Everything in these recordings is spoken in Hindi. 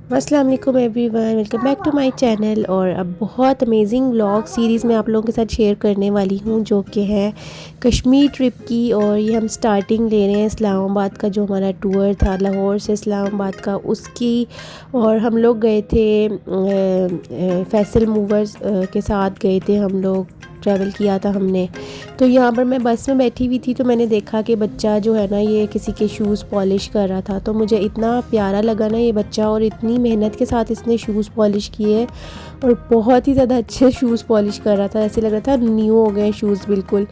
अस्सलाम वालेकुम everyone, welcome back to my channel. और अब बहुत अमेजिंग व्लॉग सीरीज़ मैं आप लोगों के साथ शेयर करने वाली हूँ जो कि है कश्मीर ट्रिप की। और ये हम स्टार्टिंग ले रहे हैं इस्लामाबाद का, जो हमारा टूर था लाहौर से इस्लामाबाद का, उसकी। और हम लोग गए थे फैसल मूवर्स के साथ गए थे हम लोग, ट्रैवल किया था हमने। तो यहाँ पर मैं बस में बैठी हुई थी तो मैंने देखा कि बच्चा जो है ना ये किसी के शूज़ पॉलिश कर रहा था। तो मुझे इतना प्यारा लगा ना ये बच्चा, और इतनी मेहनत के साथ इसने शूज़ पॉलिश किए और बहुत ही ज़्यादा अच्छे शूज़ पॉलिश कर रहा था, ऐसे लग रहा था न्यू हो गए शूज़ बिल्कुल।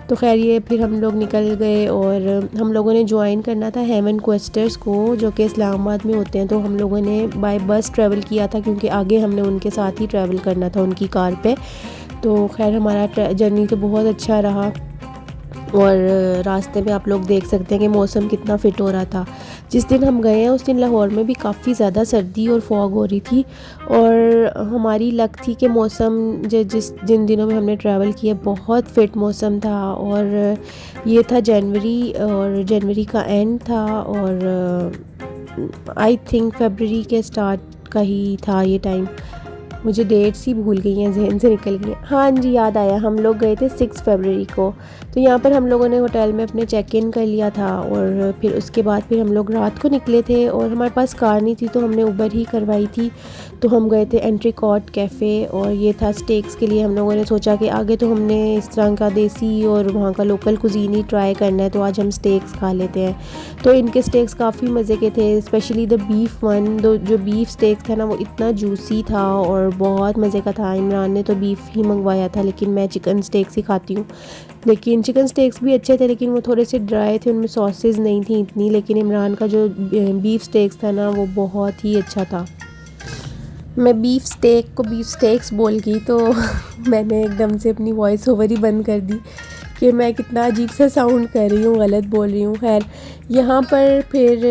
तो खैर ये फिर हम लोग निकल गए और हम लोगों ने ज्वाइन करना था हेवन क्वेस्टर्स को, जो कि इस्लामाबाद में होते हैं। तो हम लोगों ने बाय बस ट्रैवल किया था क्योंकि आगे हमने उनके साथ ही ट्रैवल करना था उनकी कार पे। तो खैर हमारा जर्नी तो बहुत अच्छा रहा। और रास्ते में आप लोग देख सकते हैं कि मौसम कितना फ़िट हो रहा था। जिस दिन हम गए हैं उस दिन लाहौर में भी काफ़ी ज़्यादा सर्दी और फॉग हो रही थी। और हमारी लक थी कि मौसम जिन दिनों में हमने ट्रैवल किया बहुत फ़िट मौसम था। और ये था जनवरी, और जनवरी का एंड था, और आई थिंक फरवरी के स्टार्ट का ही था ये टाइम। मुझे डेट्स ही भूल गई हैं, जहन से निकल गई हैं। हाँ जी, याद आया, हम लोग गए थे 6 फरवरी को। तो यहाँ पर हम लोगों ने होटल में अपने चेक इन कर लिया था। और फिर उसके बाद फिर हम लोग रात को निकले थे, और हमारे पास कार नहीं थी तो हमने उबर ही करवाई थी। तो हम गए थे एंट्री कॉर्ट कैफ़े, और ये था स्टेक्स के लिए। हम लोगों ने सोचा कि आगे तो हमने इस तरह का देसी और वहाँ का लोकल कुजीन ही ट्राई करना है, तो आज हम स्टेक्स खा लेते हैं। तो इनके स्टेक्स काफ़ी मज़े के थे, स्पेशली द बीफ वन। जो बीफ स्टेक था ना वो इतना जूसी था और बहुत मज़े का था। इमरान ने तो बीफ ही मंगवाया था, लेकिन मैं चिकन स्टेक्स ही खाती हूँ। लेकिन चिकन स्टेक्स भी अच्छे थे, लेकिन वो थोड़े से ड्राई थे, उनमें सॉसेज नहीं थी इतनी। लेकिन इमरान का जो बीफ स्टेक्स था ना वो बहुत ही अच्छा था। मैं बीफ स्टेक को बीफ स्टेक्स बोल गई तो मैंने एकदम से अपनी वॉइस ओवर ही बंद कर दी कि मैं कितना अजीब सा साउंड कर रही हूँ, गलत बोल रही हूँ। खैर यहाँ पर फिर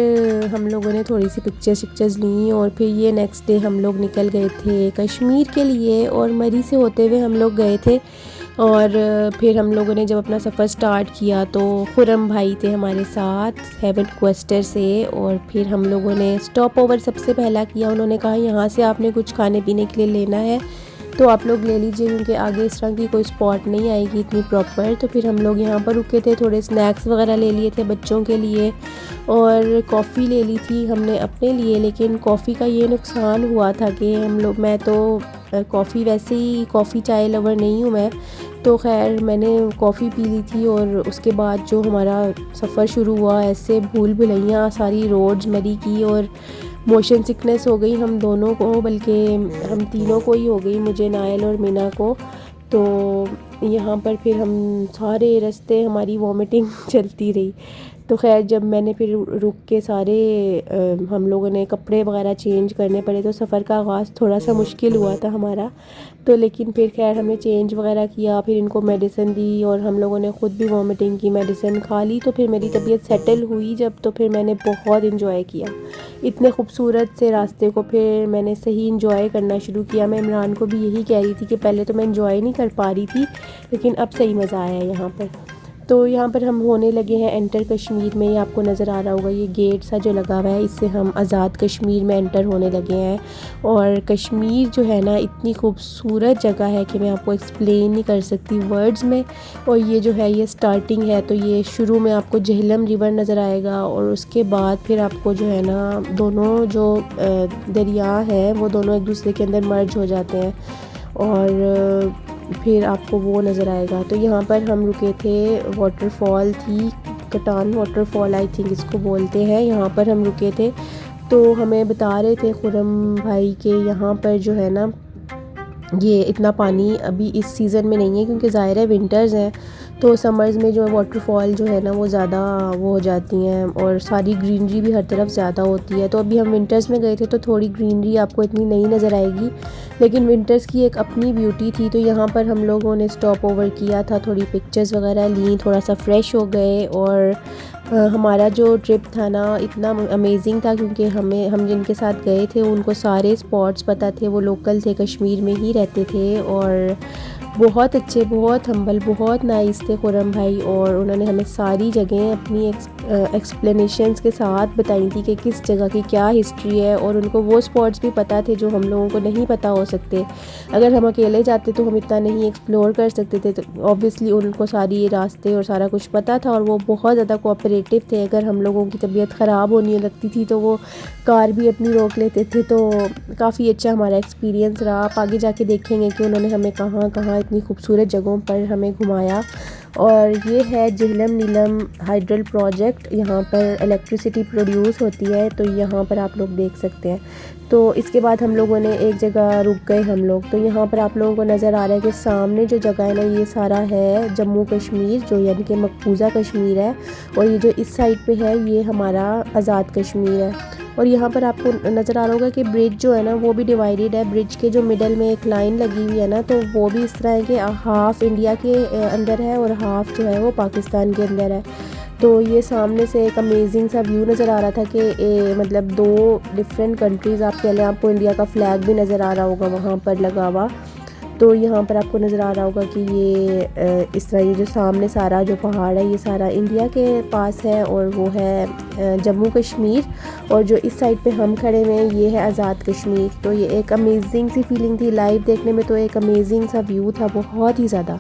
हम लोगों ने थोड़ी सी पिक्चर्स ली, और फिर ये नेक्स्ट डे हम लोग निकल गए थे कश्मीर के लिए। और मरी से होते हुए हम लोग गए थे। और फिर हम लोगों ने जब अपना सफ़र स्टार्ट किया तो खुरम भाई थे हमारे साथ हेवन क्वेस्टर से। और फिर हम लोगों ने स्टॉप ओवर सबसे पहला किया। उन्होंने कहा यहाँ से आपने कुछ खाने पीने के लिए लेना है तो आप लोग ले लीजिए, क्योंकि आगे इस तरह की कोई स्पॉट नहीं आएगी इतनी प्रॉपर। तो फिर हम लोग यहाँ पर रुके थे, थोड़े स्नैक्स वगैरह ले लिए थे बच्चों के लिए, और कॉफ़ी ले ली थी हमने अपने लिए। लेकिन कॉफ़ी का ये नुकसान हुआ था कि मैं तो कॉफ़ी वैसे ही कॉफ़ी चाय लवर नहीं हूँ मैं। तो खैर मैंने कॉफ़ी पी ली थी, और उसके बाद जो हमारा सफ़र शुरू हुआ, ऐसे भूल भुलैया सारी रोड्स मरी की, और मोशन सिकनेस हो गई हम दोनों को, बल्कि हम तीनों को ही हो गई, मुझे, नायल और मीना को। तो यहाँ पर फिर हम सारे रास्ते हमारी वॉमिटिंग चलती रही। तो खैर जब मैंने फिर रुक के सारे हम लोगों ने कपड़े वगैरह चेंज करने पड़े, तो सफ़र का आगाज़ थोड़ा सा मुश्किल हुआ था हमारा। तो लेकिन फिर खैर हमने चेंज वगैरह किया, फिर इनको मेडिसिन दी, और हम लोगों ने ख़ुद भी वॉमिटिंग की मेडिसिन खा ली। तो फिर मेरी तबीयत सेटल हुई जब, तो फिर मैंने बहुत इन्जॉय किया इतने खूबसूरत से रास्ते को। फिर मैंने सही इन्जॉय करना शुरू किया। मैं इमरान को भी यही कह रही थी कि पहले तो मैं इन्जॉय नहीं कर पा रही थी, लेकिन अब सही मज़ा आया यहाँ पर। तो यहाँ पर हम होने लगे हैं एंटर कश्मीर में। ये आपको नज़र आ रहा होगा, ये गेट सा जो लगा हुआ है, इससे हम आज़ाद कश्मीर में एंटर होने लगे हैं। और कश्मीर जो है ना इतनी खूबसूरत जगह है कि मैं आपको एक्सप्लेन नहीं कर सकती वर्ड्स में। और ये जो है ये स्टार्टिंग है, तो ये शुरू में आपको झेलम रिवर नज़र आएगा, और उसके बाद फिर आपको जो है ना दोनों जो दरिया हैं वो दोनों एक दूसरे के अंदर मर्ज हो जाते हैं, और फिर आपको वो नज़र आएगा। तो यहाँ पर हम रुके थे, वाटरफॉल थी, कटान वाटरफॉल आई थिंक इसको बोलते हैं। यहाँ पर हम रुके थे, तो हमें बता रहे थे खुरम भाई के यहाँ पर जो है ना ये इतना पानी अभी इस सीज़न में नहीं है, क्योंकि ज़ाहिर है विंटर्स हैं। तो समर्स में जो वाटरफॉल जो है ना वो ज़्यादा वो हो जाती हैं, और सारी ग्रीनरी भी हर तरफ ज़्यादा होती है। तो अभी हम विंटर्स में गए थे तो थोड़ी ग्रीनरी आपको इतनी नहीं नज़र आएगी, लेकिन विंटर्स की एक अपनी ब्यूटी थी। तो यहाँ पर हम लोगों ने स्टॉप ओवर किया था, थोड़ी पिक्चर्स वगैरह ली, थोड़ा सा फ्रेश हो गए। और हमारा जो ट्रिप था ना इतना अमेजिंग था, क्योंकि हम जिनके साथ गए थे उनको सारे स्पॉट्स पता थे, वो लोकल थे, कश्मीर में ही रहते थे। और बहुत अच्छे, बहुत हम्बल, बहुत नाइस थे खुरम भाई। और उन्होंने हमें सारी जगह अपनी एक्सप्लेनेशंस के साथ बताई थी कि किस जगह की क्या हिस्ट्री है, और उनको वो स्पॉट्स भी पता थे जो हम लोगों को नहीं पता हो सकते। अगर हम अकेले जाते तो हम इतना नहीं एक्सप्लोर कर सकते थे, तो ऑब्वियसली उनको सारी ये रास्ते और सारा कुछ पता था, और वो बहुत ज़्यादा कोऑपरेटिव थे। अगर हम लोगों की तबीयत ख़राब होने लगती थी तो वो कार भी अपनी रोक लेते थे। तो काफ़ी अच्छा हमारा एक्सपीरियंस रहा। आप आगे जाके देखेंगे कि उन्होंने हमें कहाँ कहाँ इतनी खूबसूरत जगहों पर हमें घुमाया। और ये है झेलम नीलम हाइड्रल प्रोजेक्ट, यहाँ पर इलेक्ट्रिसिटी प्रोड्यूस होती है, तो यहाँ पर आप लोग देख सकते हैं। तो इसके बाद हम लोगों ने एक जगह रुक गए हम लोग। तो यहाँ पर आप लोगों को नज़र आ रहा है कि सामने जो जगह है ना, ये सारा है जम्मू कश्मीर, जो यानी कि मकबूजा कश्मीर है। और ये जो इस साइड पे है ये हमारा आज़ाद कश्मीर है। और यहाँ पर आपको नज़र आ रहा होगा कि ब्रिज जो है ना वो भी डिवाइडेड है। ब्रिज के जो मिडल में एक लाइन लगी हुई है ना, तो वो भी इस तरह है कि हाफ़ इंडिया के अंदर है और हाफ़ जो है वो पाकिस्तान के अंदर है। तो ये सामने से एक अमेजिंग सा व्यू नज़र आ रहा था कि मतलब दो डिफरेंट कंट्रीज़, आप पहले आपको इंडिया का फ्लैग भी नज़र आ रहा होगा वहाँ पर लगा हुआ। तो यहाँ पर आपको नज़र आ रहा होगा कि ये इस तरह ये जो सामने सारा जो पहाड़ है ये सारा इंडिया के पास है, और वो है जम्मू कश्मीर। और जो इस साइड पे हम खड़े हुए हैं ये है आज़ाद कश्मीर। तो ये एक अमेजिंग सी फीलिंग थी लाइव देखने में, तो एक अमेजिंग सा व्यू था बहुत ही ज़्यादा।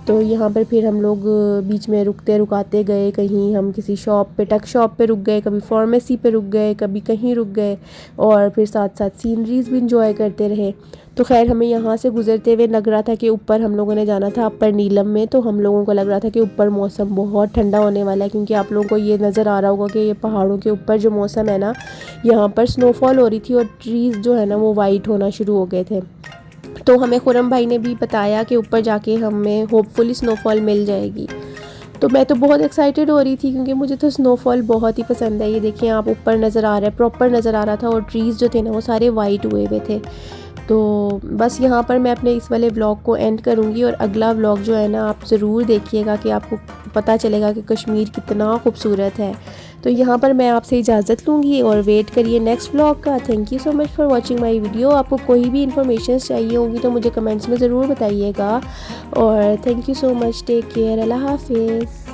तो यहाँ पर फिर हम लोग बीच में रुकते रुकाते गए, कहीं हम किसी शॉप पे टक शॉप पे रुक गए, कभी फार्मेसी पे रुक गए, कभी कहीं रुक गए, और फिर साथ साथ सीनरीज़ भी इंजॉय करते रहे। तो खैर हमें यहाँ से गुज़रते हुए लग रहा था कि ऊपर हम लोगों ने जाना था अपर नीलम में। तो हम लोगों को लग रहा था कि ऊपर मौसम बहुत ठंडा होने वाला है, क्योंकि आप लोगों को ये नज़र आ रहा होगा कि ये पहाड़ों के ऊपर जो मौसम है ना, यहाँ पर स्नोफॉल हो रही थी और ट्रीज़ जो है ना वो वाइट होना शुरू हो गए थे। तो हमें खुरम भाई ने भी बताया कि ऊपर जाके हमें होपफुली स्नोफॉल मिल जाएगी। तो मैं तो बहुत एक्साइटेड हो रही थी, क्योंकि मुझे तो स्नोफॉल बहुत ही पसंद है। ये देखिए आप ऊपर नज़र आ रहा है, प्रॉपर नज़र आ रहा था, और ट्रीज़ जो थे ना वो सारे वाइट हुए हुए थे। तो बस यहाँ पर मैं अपने इस वाले व्लॉग को एंड करूँगी, और अगला व्लॉग जो है ना आप ज़रूर देखिएगा कि आपको पता चलेगा कि कश्मीर कितना खूबसूरत है। तो यहाँ पर मैं आपसे इजाज़त लूँगी, और वेट करिए नेक्स्ट व्लॉग का। Thank you so much for watching my video. आपको कोई भी इन्फॉर्मेशन चाहिए होगी तो मुझे कमेंट्स में ज़रूर बताइएगा। और thank you so much, take care, अल्लाह हाफिज़।